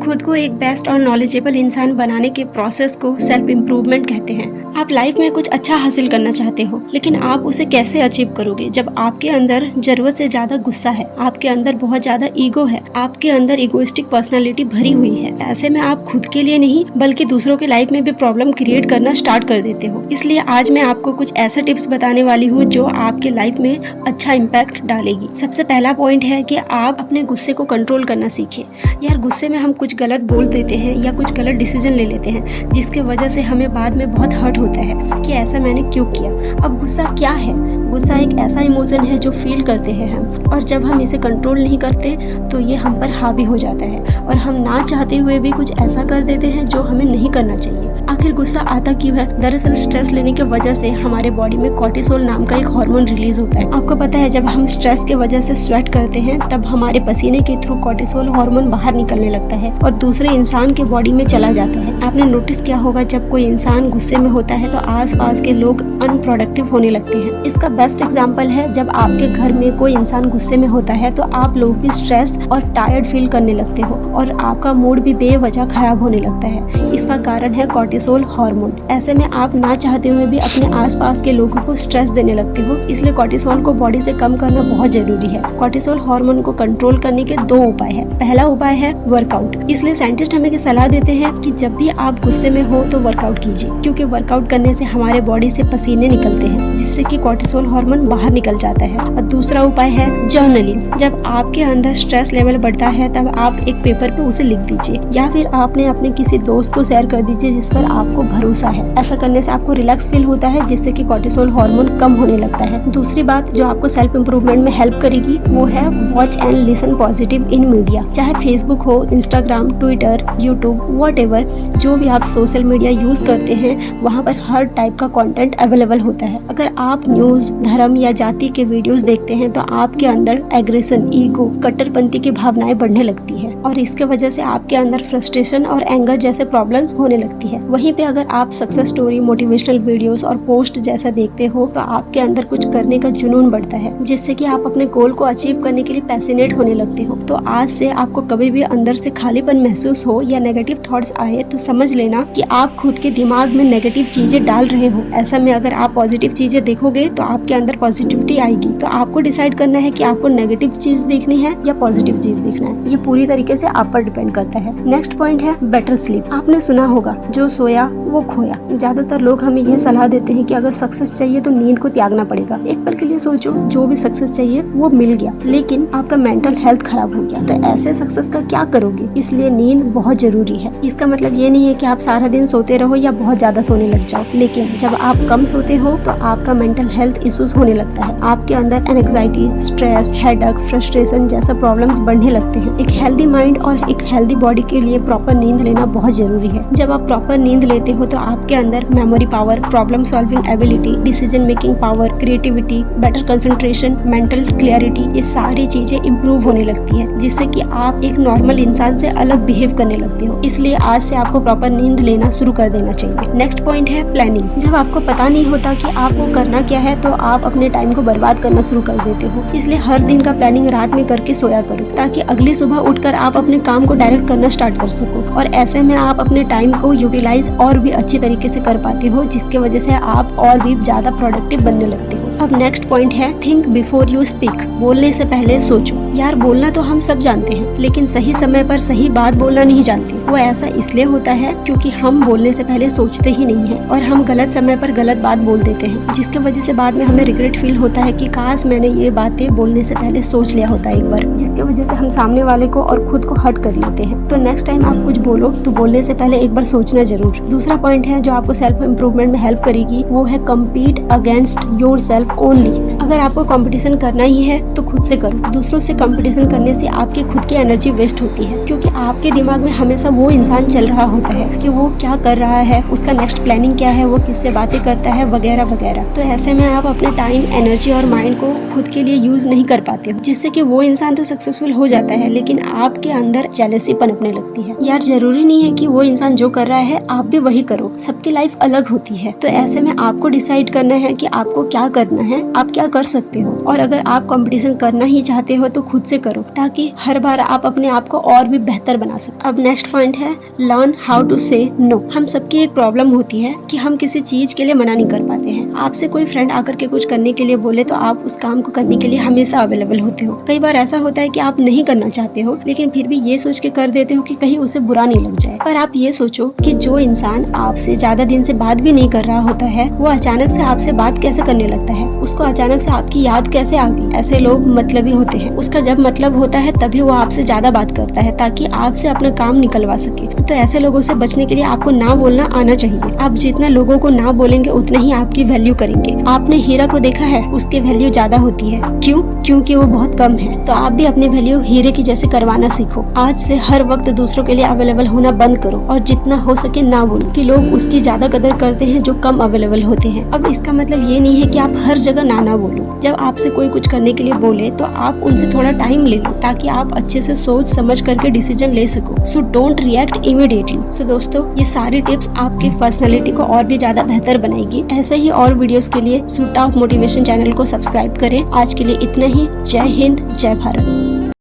खुद को एक बेस्ट और नॉलेजेबल इंसान बनाने के प्रोसेस को सेल्फ इम्प्रूवमेंट कहते हैं। आप लाइफ में कुछ अच्छा हासिल करना चाहते हो, लेकिन आप उसे कैसे अचीव करोगे जब आपके अंदर जरूरत से ज्यादा गुस्सा है, आपके अंदर बहुत ज्यादा ईगो है, आपके अंदर इगोइस्टिक पर्सनालिटी भरी हुई है। ऐसे में आप खुद के लिए नहीं बल्कि दूसरों के लाइफ में भी प्रॉब्लम क्रिएट करना स्टार्ट कर देते हो। इसलिए आज मैं आपको कुछ ऐसे टिप्स बताने वाली हूँ जो आपके लाइफ में अच्छा इम्पैक्ट डालेगी। सबसे पहला पॉइंट है कि आप अपने गुस्से को कंट्रोल करना सीखिए। यार गुस्से में हम कुछ गलत बोल देते हैं या कुछ गलत डिसीजन ले लेते हैं, जिसके वजह से हमें बाद में बहुत हर्ट होता है कि ऐसा मैंने क्यों किया। अब गुस्सा क्या है? गुस्सा एक ऐसा इमोशन है जो फील करते हैं हम, और जब हम इसे कंट्रोल नहीं करते तो ये हम पर हावी हो जाता है और हम ना चाहते हुए भी कुछ ऐसा कर देते हैं जो हमें नहीं करना चाहिए। आखिर गुस्सा आता क्यों है? दरअसल स्ट्रेस लेने की वजह से हमारे बॉडी में कॉर्टिसोल नाम का एक हार्मोन रिलीज होता है। आपको पता है जब हम स्ट्रेस की वजह से स्वेट करते हैं तब हमारे पसीने के थ्रू कॉर्टिसोल हार्मोन बाहर निकलने लगता है और दूसरे इंसान के बॉडी में चला जाता है। आपने नोटिस किया होगा जब कोई इंसान गुस्से में होता है तो आसपास के लोग अनप्रोडक्टिव होने लगते हैं। इसका बेस्ट एग्जांपल है जब आपके घर में कोई इंसान गुस्से में होता है तो आप लोग भी स्ट्रेस और टायर्ड फील करने लगते हो और आपका मूड भी बेवजह खराब होने लगता है। इसका कारण है कॉर्टिसोल हार्मोन। ऐसे में आप ना चाहते हुए भी अपने आसपास के लोगों को स्ट्रेस देने लगते हो, इसलिए कॉर्टिसोल को बॉडी से कम करना बहुत जरूरी है। कॉर्टिसोल हार्मोन को कंट्रोल करने के दो उपाय है। पहला उपाय है वर्कआउट। इसलिए साइंटिस्ट हमें सलाह देते हैं कि जब भी आप गुस्से में हो तो वर्कआउट कीजिए, क्योंकि वर्कआउट करने से हमारे बॉडी से पसीने निकलते हैं जिससे कि कॉर्टिसोल हार्मोन बाहर निकल जाता है। और दूसरा उपाय है जर्नलिंग। जब आपके अंदर स्ट्रेस लेवल बढ़ता है तब आप एक पेपर पे उसे लिख दीजिए या फिर आपने अपने किसी दोस्त को शेयर कर दीजिए जिस पर आपको भरोसा है। ऐसा करने से आपको रिलैक्स फील होता है जिससे कि कॉर्टिसोल हार्मोन कम होने लगता है। दूसरी बात जो आपको सेल्फ इम्प्रूवमेंट में हेल्प करेगी वो है watch and listen positive in media. चाहे फेसबुक हो, इंस्टाग्राम, ट्विटर, यूट्यूब, व्हाटएवर, जो भी आप सोशल मीडिया यूज करते हैं वहाँ पर हर टाइप का कंटेंट अवेलेबल होता है। अगर आप न्यूज, धर्म या जाति के वीडियोस देखते हैं तो आपके अंदर एग्रेशन, ईगो, कट्टरपंथी की भावनाएं बढ़ने लगती है और इसके वजह से आपके अंदर फ्रस्ट्रेशन और एंगर जैसे प्रॉब्लम्स होने लगती है। वहीं पे अगर आप सक्सेस स्टोरी, मोटिवेशनल वीडियोस और पोस्ट जैसा देखते हो तो आपके अंदर कुछ करने का जुनून बढ़ता है, जिससे कि आप अपने गोल को अचीव करने के लिए पैशनेट होने लगते हो। तो आज से आपको कभी भी अंदर से खालीपन महसूस हो या नेगेटिव थॉट्स आए तो समझ लेना कि आप खुद के दिमाग में नेगेटिव चीजें डाल रहे हो। ऐसा में अगर आप पॉजिटिव चीजें देखोगे तो आपके अंदर पॉजिटिविटी आएगी। तो आपको डिसाइड करना है कि आपको नेगेटिव चीज देखनी है या पॉजिटिव चीज देखना है। ये पूरी तरीके से आप पर डिपेंड करता है। नेक्स्ट पॉइंट है बेटर स्लीप। आपने सुना होगा जो सोया वो खोया। ज्यादातर लोग हमें ये सलाह देते हैं कि अगर सक्सेस चाहिए तो नींद को त्यागना पड़ेगा। एक पल के लिए सोचो, जो भी सक्सेस चाहिए वो मिल गया लेकिन आपका मेंटल हेल्थ खराब हो गया तो ऐसे सक्सेस का क्या करोगे? इसलिए नींद बहुत जरूरी है। इसका मतलब ये नहीं है कि आप सारा दिन सोते रहो या बहुत ज्यादा सोने लग जाओ, लेकिन जब आप कम सोते हो तो आपका मेंटल हेल्थ इश्यूज होने लगता है। आपके अंदर एंजाइटी, स्ट्रेस, हेडेक, फ्रस्ट्रेशन जैसा प्रॉब्लम्स बढ़ने लगते हैं। एक हेल्दी माइंड और एक हेल्दी बॉडी के लिए प्रॉपर नींद लेना बहुत जरूरी है। जब आप प्रॉपर नींद लेते हो तो आपके अंदर memory power, problem solving ability, decision making power, creativity, better concentration, mental clarity, ये सारी चीजें इम्प्रूव होने लगती है, जिससे कि आप एक नॉर्मल इंसान से अलग बिहेव करने लगते हो। इसलिए आज से आपको प्रॉपर नींद लेना शुरू कर देना चाहिए। नेक्स्ट पॉइंट है प्लानिंग। जब आपको पता नहीं होता कि आपको करना क्या है तो आप अपने टाइम को बर्बाद करना शुरू कर देते हो। इसलिए हर दिन का प्लानिंग रात में करके सोया करो ताकि अगली सुबह उठकर आप अपने काम को डायरेक्ट करना स्टार्ट कर सको, और ऐसे में आप अपने टाइम को यूटिलाइज और भी अच्छी तरीके से कर पाते हो, जिसके वजह से आप और भी ज्यादा प्रोडक्टिव बनने लगते हो। अब नेक्स्ट पॉइंट है थिंक बिफोर यू स्पीक। बोलने से पहले सोचो। यार बोलना तो हम सब जानते हैं लेकिन सही समय पर सही बात बोलना नहीं जानते। वो ऐसा इसलिए होता है क्योंकि हम बोलने से पहले सोचते ही नहीं है और हम गलत समय पर गलत बात बोल देते हैं, जिसके वजह से बाद में हमें रिग्रेट फील होता है कि काश मैंने ये बातें बोलने से पहले सोच लिया होता एक बार, जिसके वजह से हम सामने वाले को और खुद को हर्ट कर लेते हैं। तो नेक्स्ट टाइम आप कुछ बोलो तो बोलने से पहले एक बार सोचना जरूर। दूसरा पॉइंट है जो आपको सेल्फ इम्प्रूवमेंट में हेल्प करेगी, वो है compete against your self only. अगर आपको कंपटीशन करना ही है तो खुद से करो। दूसरों से कंपटीशन करने से आपकी खुद की एनर्जी वेस्ट होती है, क्योंकि आपके दिमाग में हमेशा वो इंसान चल रहा होता है कि वो क्या कर रहा है, उसका नेक्स्ट प्लानिंग क्या है, वो किससे बातें करता है, वगैरह वगैरह। तो ऐसे में आप अपने टाइम, एनर्जी और माइंड को खुद के लिए यूज नहीं कर पाते हो, जिससे कि वो इंसान तो सक्सेसफुल हो जाता है लेकिन आपके अंदर जेलसी पनपने लगती है। यार जरूरी नहीं है कि वो इंसान जो कर रहा है आप भी वही करो। सबकी लाइफ अलग होती है, तो ऐसे में आपको डिसाइड करना है कि आपको क्या करना है, आप क्या क्या कर सकते हो, और अगर आप कंपटीशन करना ही चाहते हो तो खुद से करो, ताकि हर बार आप अपने आप को और भी बेहतर बना सको। अब नेक्स्ट पॉइंट है लर्न हाउ टू से नो। हम सबकी एक प्रॉब्लम होती है कि हम किसी चीज के लिए मना नहीं कर पाते हैं। आपसे कोई फ्रेंड आकर के कुछ करने के लिए बोले तो आप उस काम को करने के लिए हमेशा अवेलेबल होते हो। कई बार ऐसा होता है कि आप नहीं करना चाहते हो, लेकिन फिर भी ये सोच के कर देते हो कि कहीं उसे बुरा नहीं लग जाए। पर आप ये सोचो कि जो इंसान आपसे ज्यादा दिन से बात भी नहीं कर रहा होता है, वो अचानक से आपसे बात कैसे करने लगता है, उसको अचानक से आपकी याद कैसे आ गई। ऐसे लोग मतलबी होते हैं। उसका जब मतलब होता है तभी वो आपसे ज्यादा बात करता है, ताकि आपसे अपना काम निकलवा सके। तो ऐसे लोगों से बचने के लिए आपको ना बोलना आना चाहिए। आप जितना लोगों को ना बोलेंगे उतना ही आपकी वैल्यू करेंगे। आपने हीरा को देखा है, उसकी वैल्यू ज्यादा होती है। क्यों? क्योंकि वो बहुत कम है। तो आप भी अपनी वैल्यू हीरे की जैसे करवाना सीखो। आज से हर वक्त दूसरों के लिए अवेलेबल होना बंद करो, और जितना हो सके ना बोलो, कि लोग उसकी ज्यादा कदर करते हैं जो कम अवेलेबल होते हैं। अब इसका मतलब ये नहीं है कि आप हर जगह ना बोलो। जब आपसे कोई कुछ करने के लिए बोले तो आप उनसे थोड़ा टाइम ले लो, ताकि आप अच्छे से सोच समझ करके डिसीजन ले सको। So don't react immediately. So दोस्तों, ये सारी टिप्स आपकी पर्सनैलिटी को और भी ज्यादा बेहतर बनाएगी। ऐसे ही और वीडियोस के लिए सूटा ऑफ मोटिवेशन चैनल को सब्सक्राइब करें। आज के लिए इतना ही। जय हिंद, जय भारत।